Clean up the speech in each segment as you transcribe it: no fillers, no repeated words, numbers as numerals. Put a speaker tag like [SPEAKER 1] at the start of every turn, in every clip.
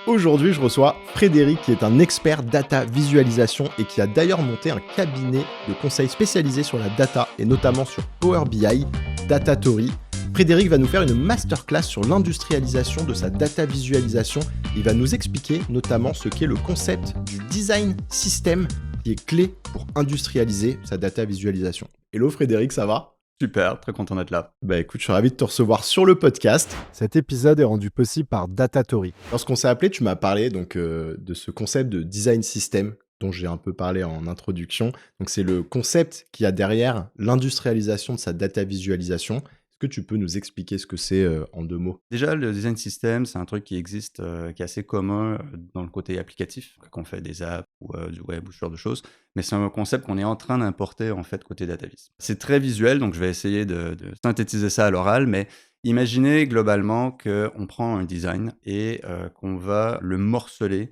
[SPEAKER 1] Aujourd'hui, je reçois Frédéric, qui est un expert data visualisation et qui a d'ailleurs monté un cabinet de conseil spécialisé sur la data et notamment sur Power BI, Datatory. Frédéric va nous faire une masterclass sur l'industrialisation de sa data visualisation. Il va nous expliquer notamment ce qu'est le concept du design system qui est clé pour industrialiser sa data visualisation. Hello Frédéric, ça va ?
[SPEAKER 2] Super, très content d'être là.
[SPEAKER 1] Bah écoute, je suis ravi de te recevoir sur le podcast. Cet épisode est rendu possible par Datatory. Lorsqu'on s'est appelé, tu m'as parlé de ce concept de design system dont j'ai un peu parlé en introduction. Donc c'est le concept qui a derrière l'industrialisation de sa data visualisation. Est-ce que tu peux nous expliquer ce que c'est en 2 mots ?
[SPEAKER 2] Déjà, le design system, c'est un truc qui existe, qui est assez commun dans le côté applicatif, quand on fait des apps ou du web ou ce genre de choses. Mais c'est un concept qu'on est en train d'importer en fait côté DataVis. C'est très visuel, donc je vais essayer de synthétiser ça à l'oral, mais imaginez globalement qu'on prend un design et qu'on va le morceler,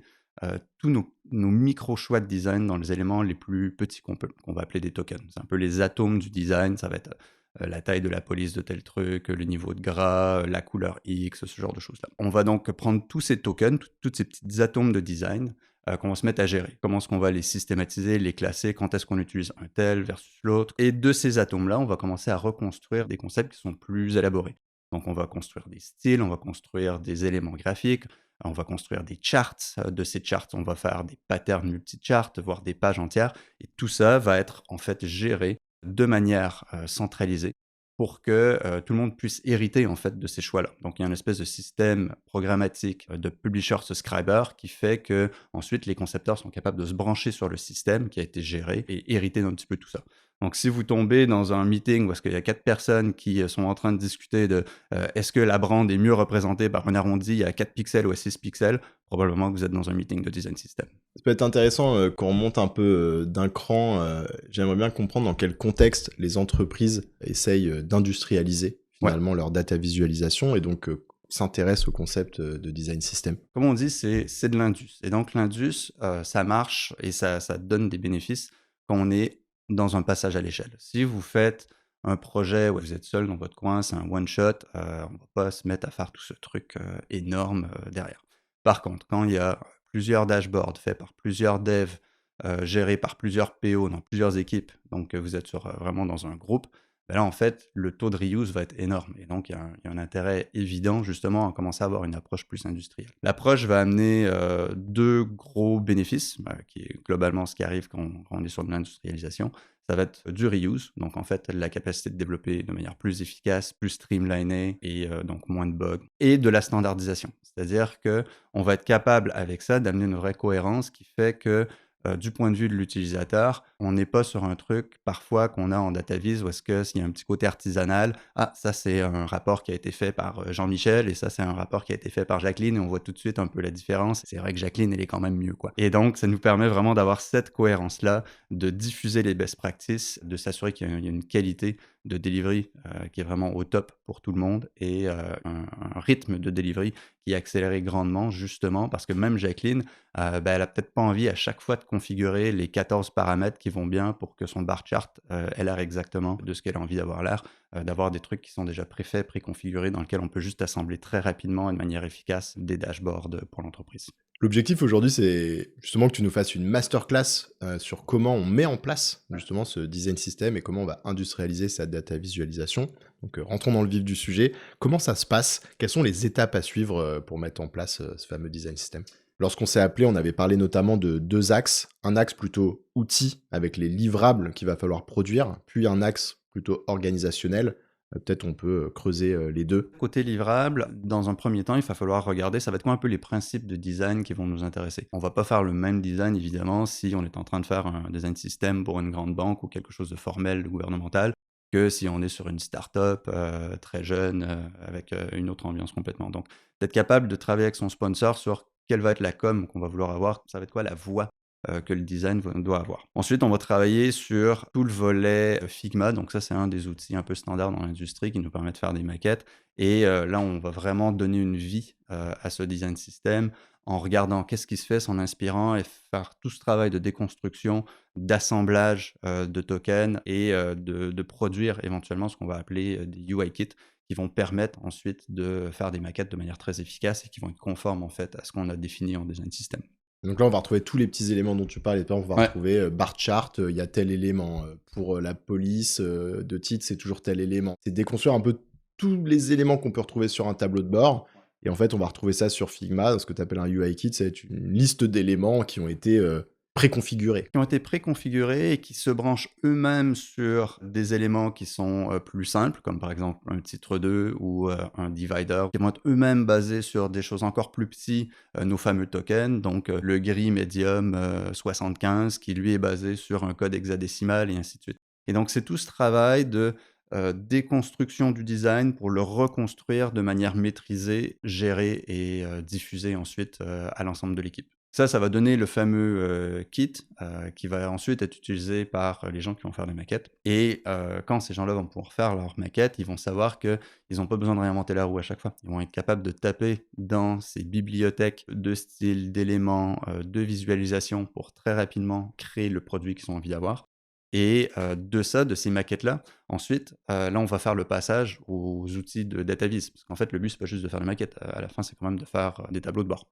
[SPEAKER 2] tous nos micro-choix de design dans les éléments les plus petits qu'on va appeler des tokens. C'est un peu les atomes du design, ça va être la taille de la police de tel truc, le niveau de gras, la couleur X, ce genre de choses-là. On va donc prendre tous ces tokens, toutes ces petits atomes de design qu'on va se mettre à gérer. Comment est-ce qu'on va les systématiser, les classer, quand est-ce qu'on utilise un tel versus l'autre. Et de ces atomes-là, on va commencer à reconstruire des concepts qui sont plus élaborés. Donc on va construire des styles, on va construire des éléments graphiques, on va construire des charts. De ces charts, on va faire des patterns multi-charts, voire des pages entières. Et tout ça va être en fait géré de manière centralisée pour que tout le monde puisse hériter en fait de ces choix-là. Donc il y a une espèce de système programmatique de publisher-subscriber qui fait que ensuite les concepteurs sont capables de se brancher sur le système qui a été géré et hériter d'un petit peu tout ça. Donc si vous tombez dans un meeting où est-ce qu'il y a 4 personnes qui sont en train de discuter de est-ce que la brande est mieux représentée par un arrondi à 4 pixels ou à 6 pixels, probablement que vous êtes dans un meeting de design system.
[SPEAKER 1] Ça peut être intéressant quand on monte un peu d'un cran. J'aimerais bien comprendre dans quel contexte les entreprises essayent d'industrialiser finalement leur data visualisation et donc s'intéressent au concept de design system.
[SPEAKER 2] Comme on dit, c'est de l'indus. Et donc l'indus, ça marche et ça donne des bénéfices quand on est dans un passage à l'échelle. Si vous faites un projet où vous êtes seul dans votre coin, c'est un one-shot, on ne va pas se mettre à faire tout ce truc énorme derrière. Par contre, quand il y a plusieurs dashboards faits par plusieurs devs, gérés par plusieurs PO dans plusieurs équipes, donc vous êtes vraiment dans un groupe, ben là, en fait, le taux de reuse va être énorme. Et donc, il y a un intérêt évident, justement, à commencer à avoir une approche plus industrielle. L'approche va amener 2 gros bénéfices, qui est globalement ce qui arrive quand on est sur de l'industrialisation. Ça va être du reuse, donc en fait, la capacité de développer de manière plus efficace, plus streamlinée et donc moins de bugs. Et de la standardisation. C'est-à-dire qu'on va être capable, avec ça, d'amener une vraie cohérence qui fait que du point de vue de l'utilisateur, on n'est pas sur un truc parfois qu'on a en DataVis où est-ce que s'il y a un petit côté artisanal, ça c'est un rapport qui a été fait par Jean-Michel et ça c'est un rapport qui a été fait par Jacqueline et on voit tout de suite un peu la différence. C'est vrai que Jacqueline, elle est quand même mieux, quoi. Et donc, ça nous permet vraiment d'avoir cette cohérence-là, de diffuser les best practices, de s'assurer qu'il y a une qualité de delivery qui est vraiment au top pour tout le monde et un rythme de delivery qui est accéléré grandement, justement parce que même Jacqueline, elle a peut-être pas envie à chaque fois de configurer les 14 paramètres qui vont bien pour que son bar chart ait l'air exactement de ce qu'elle a envie d'avoir l'air, d'avoir des trucs qui sont déjà préfaits, préconfigurés, dans lesquels on peut juste assembler très rapidement et de manière efficace des dashboards pour l'entreprise.
[SPEAKER 1] L'objectif aujourd'hui, c'est justement que tu nous fasses une masterclass sur comment on met en place justement ce design system et comment on va industrialiser sa data visualisation. Donc rentrons dans le vif du sujet. Comment ça se passe ? Quelles sont les étapes à suivre pour mettre en place ce fameux design system ? Lorsqu'on s'est appelé, on avait parlé notamment de 2 axes. Un axe plutôt outil avec les livrables qu'il va falloir produire, puis un axe plutôt organisationnel. Peut-être on peut creuser les 2.
[SPEAKER 2] Côté livrable, dans un premier temps, il va falloir regarder, ça va être quoi un peu les principes de design qui vont nous intéresser. On va pas faire le même design, évidemment, si on est en train de faire un design system pour une grande banque ou quelque chose de formel, de gouvernemental, que si on est sur une start-up très jeune, avec une autre ambiance complètement. Donc, d'être capable de travailler avec son sponsor sur quelle va être la com qu'on va vouloir avoir, ça va être quoi la voie que le design doit avoir. Ensuite, on va travailler sur tout le volet Figma. Donc ça, c'est un des outils un peu standards dans l'industrie qui nous permet de faire des maquettes. Et là, on va vraiment donner une vie à ce design system en regardant qu'est-ce qui se fait, s'en inspirant et faire tout ce travail de déconstruction, d'assemblage de tokens et de produire éventuellement ce qu'on va appeler des UI kits qui vont permettre ensuite de faire des maquettes de manière très efficace et qui vont être conformes en fait à ce qu'on a défini en design system.
[SPEAKER 1] Donc là, on va retrouver tous les petits éléments dont tu parlais. Par exemple, on va
[SPEAKER 2] Ouais,
[SPEAKER 1] retrouver bar chart, il y a tel élément. Pour la police de titre, c'est toujours tel élément. C'est déconstruire un peu tous les éléments qu'on peut retrouver sur un tableau de bord. Et en fait, on va retrouver ça sur Figma, ce que tu appelles un UI kit, c'est une liste d'éléments qui ont été préconfigurés.
[SPEAKER 2] qui ont été préconfigurés et qui se branchent eux-mêmes sur des éléments qui sont plus simples, comme par exemple un titre 2 ou un divider, qui vont être eux-mêmes basés sur des choses encore plus petites, nos fameux tokens, donc le gris medium 75, qui lui est basé sur un code hexadécimal et ainsi de suite. Et donc c'est tout ce travail de déconstruction du design pour le reconstruire de manière maîtrisée, gérée et diffusée ensuite à l'ensemble de l'équipe. Ça va donner le fameux kit qui va ensuite être utilisé par les gens qui vont faire des maquettes. Et quand ces gens-là vont pouvoir faire leurs maquettes, ils vont savoir qu'ils n'ont pas besoin de réinventer la roue à chaque fois. Ils vont être capables de taper dans ces bibliothèques de style, d'éléments, de visualisation pour très rapidement créer le produit qu'ils ont envie d'avoir. Et de ça, de ces maquettes-là, ensuite, là, on va faire le passage aux outils de data viz. Parce qu'en fait, le but, c'est pas juste de faire des maquettes. À la fin, c'est quand même de faire des tableaux de bord.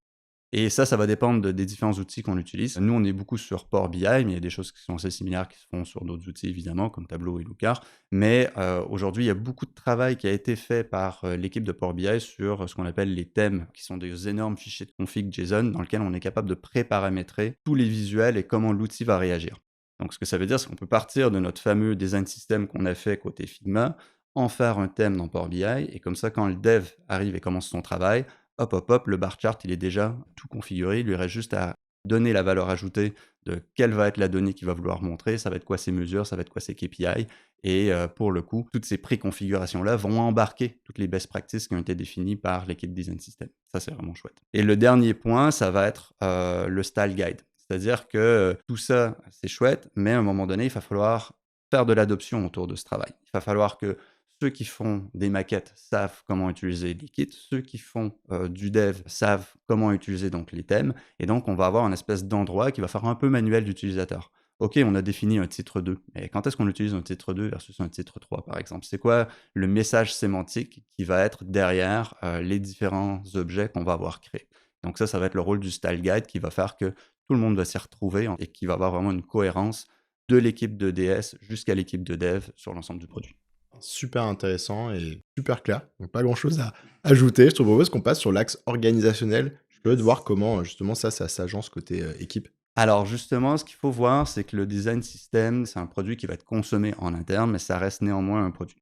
[SPEAKER 2] Et ça va dépendre des différents outils qu'on utilise. Nous, on est beaucoup sur Power BI, mais il y a des choses qui sont assez similaires qui se font sur d'autres outils, évidemment, comme Tableau et Looker. Mais aujourd'hui, il y a beaucoup de travail qui a été fait par l'équipe de Power BI sur ce qu'on appelle les thèmes, qui sont des énormes fichiers de config JSON dans lesquels on est capable de pré-paramétrer tous les visuels et comment l'outil va réagir. Donc, ce que ça veut dire, c'est qu'on peut partir de notre fameux design system qu'on a fait côté Figma, en faire un thème dans Power BI, et comme ça, quand le dev arrive et commence son travail, hop, hop, hop, le bar chart, il est déjà tout configuré. Il lui reste juste à donner la valeur ajoutée de quelle va être la donnée qu'il va vouloir montrer, ça va être quoi ses mesures, ça va être quoi ses KPI. Et pour le coup, toutes ces préconfigurations-là vont embarquer toutes les best practices qui ont été définies par l'équipe Design System. Ça, c'est vraiment chouette. Et le dernier point, ça va être le style guide. C'est-à-dire que tout ça, c'est chouette, mais à un moment donné, il va falloir faire de l'adoption autour de ce travail. Il va falloir que ceux qui font des maquettes savent comment utiliser les kits, ceux qui font du dev savent comment utiliser donc les thèmes, et donc on va avoir une espèce d'endroit qui va faire un peu manuel d'utilisateur. Ok, on a défini un titre 2, mais quand est-ce qu'on utilise un titre 2 versus un titre 3 par exemple? C'est quoi le message sémantique qui va être derrière les différents objets qu'on va avoir créés? Donc ça va être le rôle du style guide qui va faire que tout le monde va s'y retrouver et qui va avoir vraiment une cohérence de l'équipe de DS jusqu'à l'équipe de dev sur l'ensemble du produit.
[SPEAKER 1] Super intéressant et super clair. Donc pas grand-chose à ajouter. Je te propose qu'on passe sur l'axe organisationnel. Je suis curieux de voir comment justement ça s'agence côté équipe.
[SPEAKER 2] Alors justement, ce qu'il faut voir, c'est que le design system, c'est un produit qui va être consommé en interne, mais ça reste néanmoins un produit.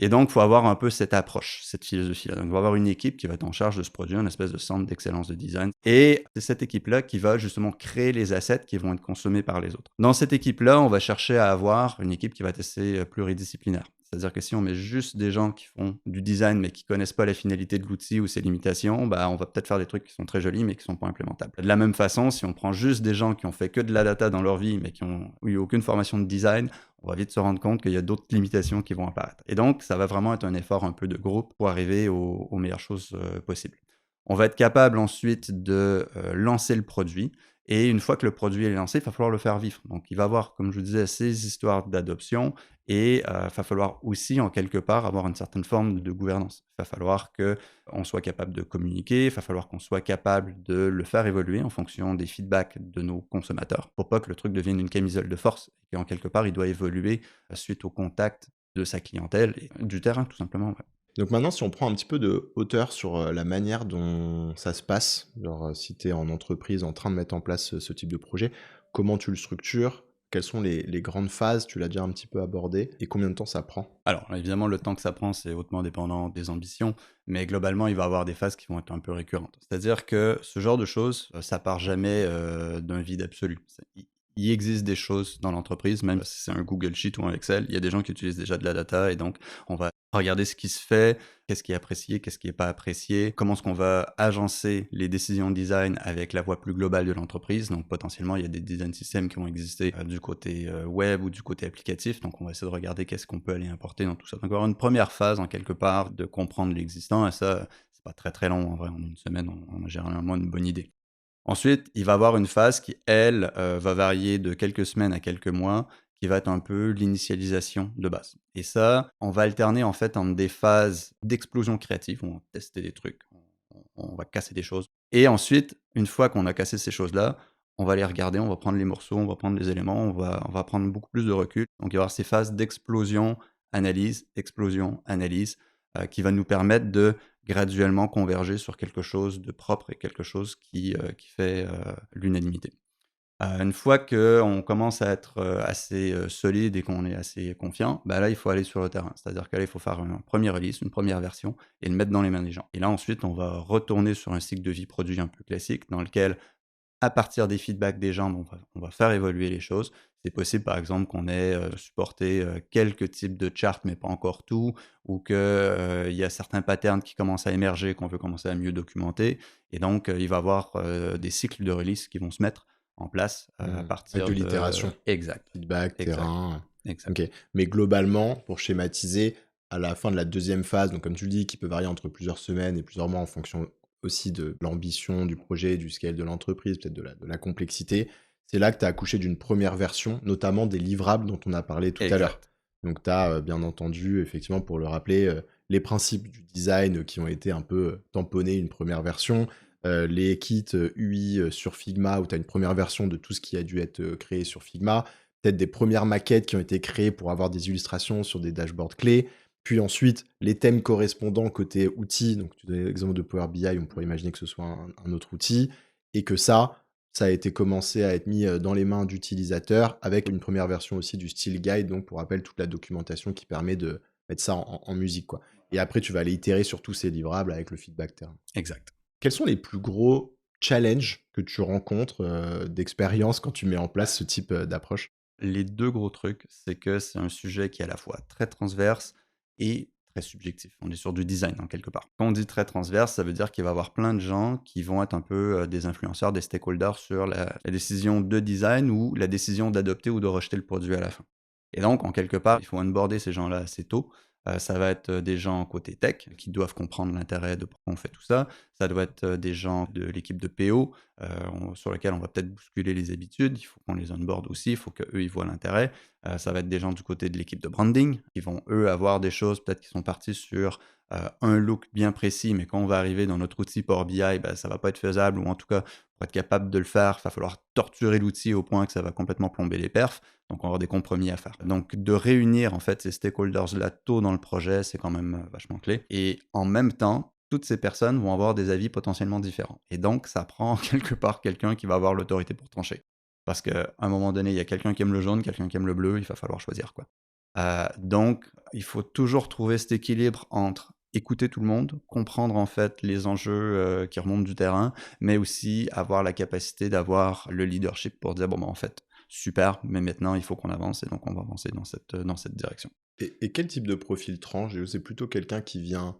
[SPEAKER 2] Et donc, il faut avoir un peu cette approche, cette philosophie-là. Donc, il va y avoir une équipe qui va être en charge de ce produit, une espèce de centre d'excellence de design. Et c'est cette équipe-là qui va justement créer les assets qui vont être consommés par les autres. Dans cette équipe-là, on va chercher à avoir une équipe qui va être assez pluridisciplinaire. C'est-à-dire que si on met juste des gens qui font du design mais qui connaissent pas la finalité de l'outil ou ses limitations, bah, on va peut-être faire des trucs qui sont très jolis mais qui sont pas implémentables. De la même façon, si on prend juste des gens qui ont fait que de la data dans leur vie mais qui ont eu aucune formation de design, on va vite se rendre compte qu'il y a d'autres limitations qui vont apparaître. Et donc, ça va vraiment être un effort un peu de groupe pour arriver aux meilleures choses possibles. On va être capable ensuite de lancer le produit. Et une fois que le produit est lancé, il va falloir le faire vivre. Donc, il va y avoir, comme je vous disais, ces histoires d'adoption et il va falloir aussi, en quelque part, avoir une certaine forme de gouvernance. Il va falloir qu'on soit capable de communiquer, il va falloir qu'on soit capable de le faire évoluer en fonction des feedbacks de nos consommateurs pour pas que le truc devienne une camisole de force et qu'en quelque part, il doit évoluer suite au contact de sa clientèle et du terrain, tout simplement. Ouais.
[SPEAKER 1] Donc maintenant, si on prend un petit peu de hauteur sur la manière dont ça se passe, genre si tu es en entreprise en train de mettre en place ce type de projet, comment tu le structures? Quelles sont les grandes phases? Tu l'as déjà un petit peu abordé. Et combien de temps ça prend?
[SPEAKER 2] Alors, évidemment, le temps que ça prend, c'est hautement dépendant des ambitions, mais globalement, il va y avoir des phases qui vont être un peu récurrentes. C'est-à-dire que ce genre de choses, ça part jamais d'un vide absolu. Il existe des choses dans l'entreprise, même si c'est un Google Sheet ou un Excel, il y a des gens qui utilisent déjà de la data et donc on va regarder ce qui se fait, qu'est-ce qui est apprécié, qu'est-ce qui n'est pas apprécié, comment est-ce qu'on va agencer les décisions de design avec la voie plus globale de l'entreprise. Donc potentiellement, il y a des design systems qui vont exister du côté web ou du côté applicatif. Donc on va essayer de regarder qu'est-ce qu'on peut aller importer dans tout ça. Donc il va y avoir une première phase en quelque part de comprendre l'existant et ça, c'est pas très très long en vrai. En une semaine, on a généralement une bonne idée. Ensuite, il va y avoir une phase qui, elle, va varier de quelques semaines à quelques mois, qui va être un peu l'initialisation de base. Et ça, on va alterner en fait entre des phases d'explosion créative, où on va tester des trucs, on va casser des choses. Et ensuite, une fois qu'on a cassé ces choses-là, on va les regarder, on va prendre les morceaux, on va prendre les éléments, on va prendre beaucoup plus de recul. Donc il va y avoir ces phases d'explosion, explosion, analyse, qui va nous permettre de graduellement converger sur quelque chose de propre et quelque chose qui fait l'unanimité. Une fois qu'on commence à être assez solide et qu'on est assez confiant, bah là, il faut aller sur le terrain. C'est-à-dire que là, il faut faire un premier release, une première version et le mettre dans les mains des gens. Et là, ensuite, on va retourner sur un cycle de vie produit un peu classique dans lequel, à partir des feedbacks des gens, on va faire évoluer les choses. C'est possible, par exemple, qu'on ait supporté quelques types de charts, mais pas encore tout, ou qu'il y a certains patterns qui commencent à émerger, qu'on veut commencer à mieux documenter. Et donc, il va y avoir des cycles de release qui vont se mettre en place à
[SPEAKER 1] Avec de
[SPEAKER 2] partir de...
[SPEAKER 1] l'itération,
[SPEAKER 2] Exact,
[SPEAKER 1] feedback,
[SPEAKER 2] exact,
[SPEAKER 1] terrain.
[SPEAKER 2] exact.
[SPEAKER 1] Ok. Mais globalement, pour schématiser, à la fin de la deuxième phase, donc comme tu le dis, qui peut varier entre plusieurs semaines et plusieurs mois en fonction aussi de l'ambition du projet, du scale de l'entreprise, peut-être de la complexité, c'est là que tu as accouché d'une première version, notamment des livrables dont on a parlé tout à l'heure.
[SPEAKER 2] Exact.
[SPEAKER 1] Donc tu as bien entendu, effectivement, pour le rappeler, les principes du design qui ont été un peu tamponnés une première version, les kits UI sur Figma, où tu as une première version de tout ce qui a dû être créé sur Figma, peut-être des premières maquettes qui ont été créées pour avoir des illustrations sur des dashboards clés, puis ensuite les thèmes correspondants côté outils, donc tu donnais l'exemple de Power BI, on pourrait imaginer que ce soit un autre outil, et que ça a été commencé à être mis dans les mains d'utilisateurs avec une première version aussi du Style Guide, donc pour rappel toute la documentation qui permet de mettre ça en musique, quoi. Et après tu vas aller itérer sur tous ces livrables avec le feedback terrain.
[SPEAKER 2] Exact.
[SPEAKER 1] Quels sont les plus gros challenges que tu rencontres d'expérience quand tu mets en place ce type d'approche?
[SPEAKER 2] Les 2 gros trucs, c'est que c'est un sujet qui est à la fois très transverse et très subjectif. On est sur du design, hein, quelque part. Quand on dit très transverse, ça veut dire qu'il va y avoir plein de gens qui vont être un peu, des influenceurs, des stakeholders sur la décision de design ou la décision d'adopter ou de rejeter le produit à la fin. Et donc en quelque part, il faut onboarder ces gens-là assez tôt. Ça va être, des gens côté tech qui doivent comprendre l'intérêt de pourquoi on fait tout ça. Ça doit être, des gens de l'équipe de PO, sur lesquels on va peut-être bousculer les habitudes. Il faut qu'on les onboard aussi, il faut qu'eux, ils voient l'intérêt. Ça va être des gens du côté de l'équipe de branding, qui vont, eux, avoir des choses peut-être qui sont partis sur, un look bien précis, mais quand on va arriver dans notre outil Power BI, bah, ça va pas être faisable ou en tout cas, pour être capable de le faire, il va falloir torturer l'outil au point que ça va complètement plomber les perfs. Donc on va avoir des compromis à faire. Donc de réunir en fait ces stakeholders-là tôt dans le projet, c'est quand même vachement clé. Et en même temps, toutes ces personnes vont avoir des avis potentiellement différents. Et donc ça prend quelque part quelqu'un qui va avoir l'autorité pour trancher. Parce qu'à un moment donné, il y a quelqu'un qui aime le jaune, quelqu'un qui aime le bleu, il va falloir choisir quoi. Donc il faut toujours trouver cet équilibre entre écouter tout le monde, comprendre en fait les enjeux qui remontent du terrain, mais aussi avoir la capacité d'avoir le leadership pour dire bon ben en fait super, mais maintenant il faut qu'on avance et donc on va avancer dans cette direction.
[SPEAKER 1] Et quel type de profil tranche? C'est plutôt quelqu'un qui vient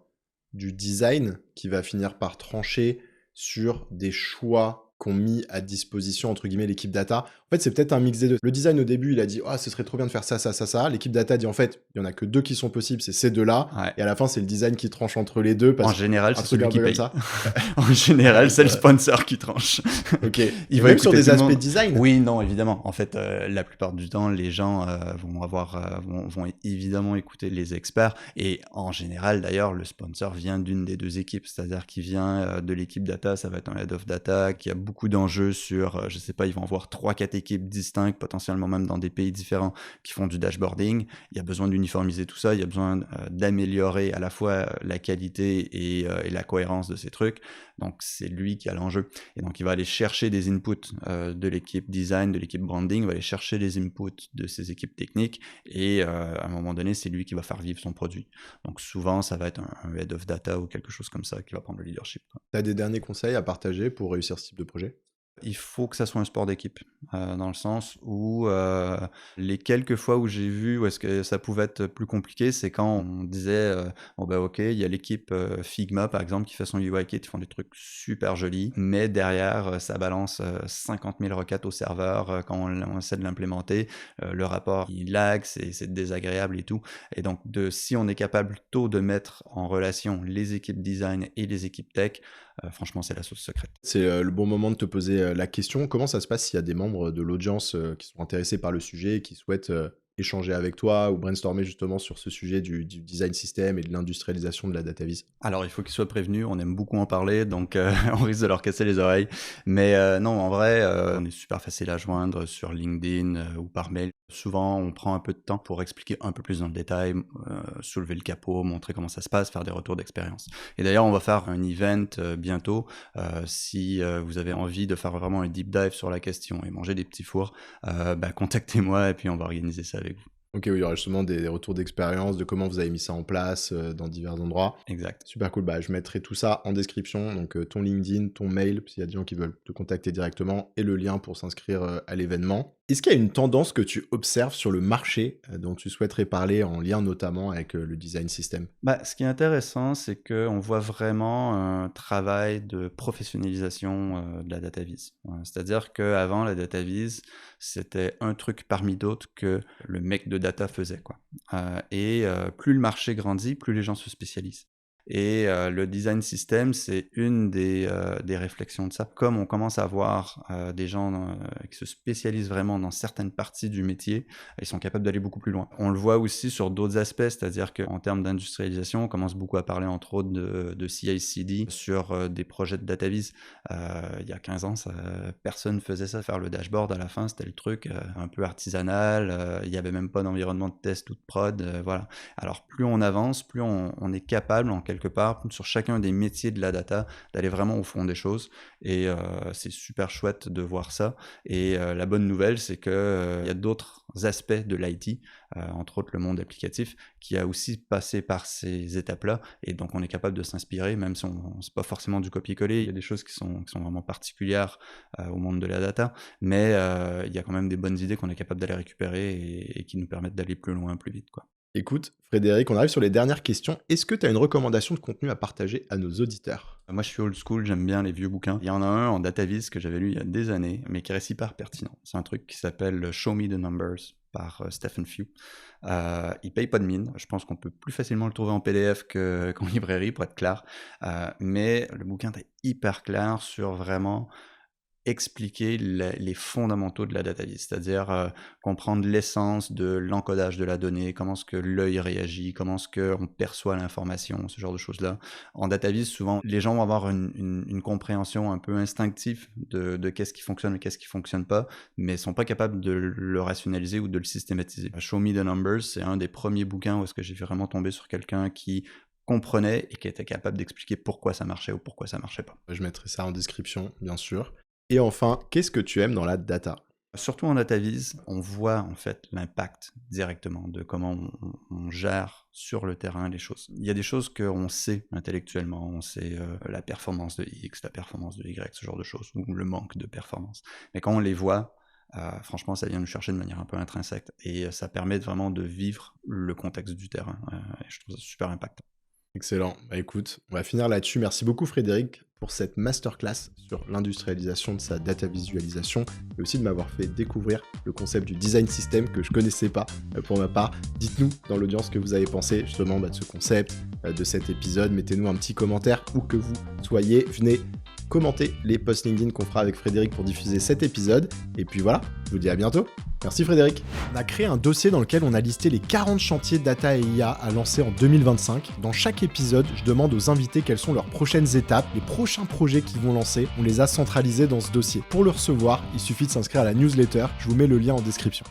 [SPEAKER 1] du design, qui va finir par trancher sur des choix qu'ont mis à disposition, entre guillemets, l'équipe data. En fait, c'est peut-être un mix des deux. Le design, au début, il a dit, ah, ce serait trop bien de faire ça, ça, ça, ça. L'équipe data dit, en fait, il y en a que deux qui sont possibles, c'est ces deux-là.
[SPEAKER 2] Ouais.
[SPEAKER 1] Et à la fin, c'est le design qui tranche entre les deux.
[SPEAKER 2] En
[SPEAKER 1] Parce
[SPEAKER 2] général,
[SPEAKER 1] un
[SPEAKER 2] c'est
[SPEAKER 1] truc
[SPEAKER 2] celui
[SPEAKER 1] un
[SPEAKER 2] qui
[SPEAKER 1] peu comme
[SPEAKER 2] paye.
[SPEAKER 1] ça.
[SPEAKER 2] En général, c'est le sponsor qui tranche.
[SPEAKER 1] Ok.
[SPEAKER 2] Il
[SPEAKER 1] Et
[SPEAKER 2] va
[SPEAKER 1] même sur
[SPEAKER 2] écouter
[SPEAKER 1] des
[SPEAKER 2] tout le
[SPEAKER 1] aspects
[SPEAKER 2] monde.
[SPEAKER 1] design.
[SPEAKER 2] Oui, non, évidemment. En fait, la plupart du temps, les gens vont évidemment écouter les experts. Et en général, d'ailleurs, le sponsor vient d'une des deux équipes. C'est-à-dire qu'il vient de l'équipe data, ça va être un head of data qui a beaucoup d'enjeux sur, je sais pas, ils vont avoir 3-4 équipes distinctes, potentiellement même dans des pays différents, qui font du dashboarding. Il y a besoin d'uniformiser tout ça. Il y a besoin d'améliorer à la fois la qualité et la cohérence de ces trucs. Donc, c'est lui qui a l'enjeu. Et donc, il va aller chercher des inputs de l'équipe design, de l'équipe branding, il va aller chercher les inputs de ses équipes techniques et à un moment donné, c'est lui qui va faire vivre son produit. Donc, souvent, ça va être un head of data ou quelque chose comme ça qui va prendre le leadership, quoi.
[SPEAKER 1] Tu as des derniers conseils à partager pour réussir ce type de projet?
[SPEAKER 2] Il faut que ça soit un sport d'équipe, dans le sens où, les quelques fois où j'ai vu où est-ce que ça pouvait être plus compliqué, c'est quand on disait, «Bon, bah, OK, il y a l'équipe, Figma, par exemple, qui fait son UI kit, ils font des trucs super jolis, mais derrière, ça balance, 50 000 requêtes au serveur, quand on essaie de l'implémenter, le rapport, il lag, c'est désagréable et tout». Et donc si on est capable tôt de mettre en relation les équipes design et les équipes tech, franchement, c'est la sauce secrète.
[SPEAKER 1] C'est le bon moment de te poser la question. Comment ça se passe s'il y a des membres de l'audience qui sont intéressés par le sujet et qui souhaitent échanger avec toi ou brainstormer justement sur ce sujet du design system et de l'industrialisation de la data vis?
[SPEAKER 2] Alors, il faut qu'ils soient prévenus, on aime beaucoup en parler, donc on risque de leur casser les oreilles. Mais non, en vrai, on est super facile à joindre sur LinkedIn ou par mail. Souvent, on prend un peu de temps pour expliquer un peu plus dans le détail, soulever le capot, montrer comment ça se passe, faire des retours d'expérience. Et d'ailleurs, on va faire un event bientôt. Si vous avez envie de faire vraiment un deep dive sur la question et manger des petits fours, contactez-moi et puis on va organiser ça avec vous.
[SPEAKER 1] Ok, oui, il y aura justement des retours d'expérience, de comment vous avez mis ça en place dans divers endroits.
[SPEAKER 2] Exact.
[SPEAKER 1] Super cool, je mettrai tout ça en description, donc ton LinkedIn, ton mail, s'il y a des gens qui veulent te contacter directement, et le lien pour s'inscrire à l'événement. Est-ce qu'il y a une tendance que tu observes sur le marché dont tu souhaiterais parler en lien notamment avec le design system?
[SPEAKER 2] Ce qui est intéressant, c'est qu'on voit vraiment un travail de professionnalisation de la data vis. C'est-à-dire qu'avant, la data vis, c'était un truc parmi d'autres que le mec de data faisait, quoi. Plus le marché grandit, plus les gens se spécialisent. Et le design system, c'est une des réflexions de ça. Comme on commence à voir des gens qui se spécialisent vraiment dans certaines parties du métier, ils sont capables d'aller beaucoup plus loin. On le voit aussi sur d'autres aspects, c'est-à-dire qu'en termes d'industrialisation, on commence beaucoup à parler entre autres de CI/CD sur des projets de data vis. Il y a 15 ans, personne ne faisait ça, faire le dashboard à la fin, c'était le truc un peu artisanal, il n'y avait même pas d'environnement de test ou de prod, voilà. Alors plus on avance, plus on est capable en quelque part, sur chacun des métiers de la data, d'aller vraiment au fond des choses. Et c'est super chouette de voir ça. Et la bonne nouvelle, c'est qu'il y a d'autres aspects de l'IT, entre autres le monde applicatif, qui a aussi passé par ces étapes-là. Et donc, on est capable de s'inspirer, même si c'est pas forcément du copier-coller. Il y a des choses qui sont vraiment particulières au monde de la data. Mais il y a quand même des bonnes idées qu'on est capable d'aller récupérer et qui nous permettent d'aller plus loin, plus vite, quoi.
[SPEAKER 1] Écoute, Frédéric, on arrive sur les dernières questions. Est-ce que tu as une recommandation de contenu à partager à nos auditeurs?
[SPEAKER 2] Moi, je suis old school, j'aime bien les vieux bouquins. Il y en a un en DataVis que j'avais lu il y a des années, mais qui reste hyper pertinent. C'est un truc qui s'appelle Show Me the Numbers par Stephen Few. Il paye pas de mine. Je pense qu'on peut plus facilement le trouver en PDF qu'en librairie, pour être clair. Mais le bouquin est hyper clair sur vraiment expliquer les fondamentaux de la data vis, c'est-à-dire comprendre l'essence de l'encodage de la donnée, comment est-ce que l'œil réagit, comment est-ce qu'on perçoit l'information, ce genre de choses-là. En data vis, souvent, les gens vont avoir une compréhension un peu instinctive de qu'est-ce qui fonctionne et qu'est-ce qui fonctionne pas, mais sont pas capables de le rationaliser ou de le systématiser. Show Me the Numbers, c'est un des premiers bouquins où est-ce que j'ai vraiment tombé sur quelqu'un qui comprenait et qui était capable d'expliquer pourquoi ça marchait ou pourquoi ça marchait pas.
[SPEAKER 1] Je mettrai ça en description, bien sûr. Et enfin, qu'est-ce que tu aimes dans la data?
[SPEAKER 2] Surtout en DataVis, on voit en fait l'impact directement de comment on gère sur le terrain les choses. Il y a des choses qu'on sait intellectuellement, on sait la performance de X, la performance de Y, ce genre de choses, ou le manque de performance. Mais quand on les voit, franchement, ça vient nous chercher de manière un peu intrinsèque et ça permet vraiment de vivre le contexte du terrain. Et je trouve ça super impactant.
[SPEAKER 1] Excellent. Écoute, on va finir là-dessus. Merci beaucoup Frédéric pour cette masterclass sur l'industrialisation de sa data visualisation et aussi de m'avoir fait découvrir le concept du design system que je connaissais pas pour ma part. Dites-nous dans l'audience ce que vous avez pensé justement de ce concept, de cet épisode. Mettez-nous un petit commentaire où que vous soyez. Venez commenter les posts LinkedIn qu'on fera avec Frédéric pour diffuser cet épisode. Et puis voilà, je vous dis à bientôt. Merci Frédéric. On a créé un dossier dans lequel on a listé les 40 chantiers data et IA à lancer en 2025. Dans chaque épisode, je demande aux invités quelles sont leurs prochaines étapes, les prochains projets qu'ils vont lancer. On les a centralisés dans ce dossier. Pour le recevoir, il suffit de s'inscrire à la newsletter. Je vous mets le lien en description.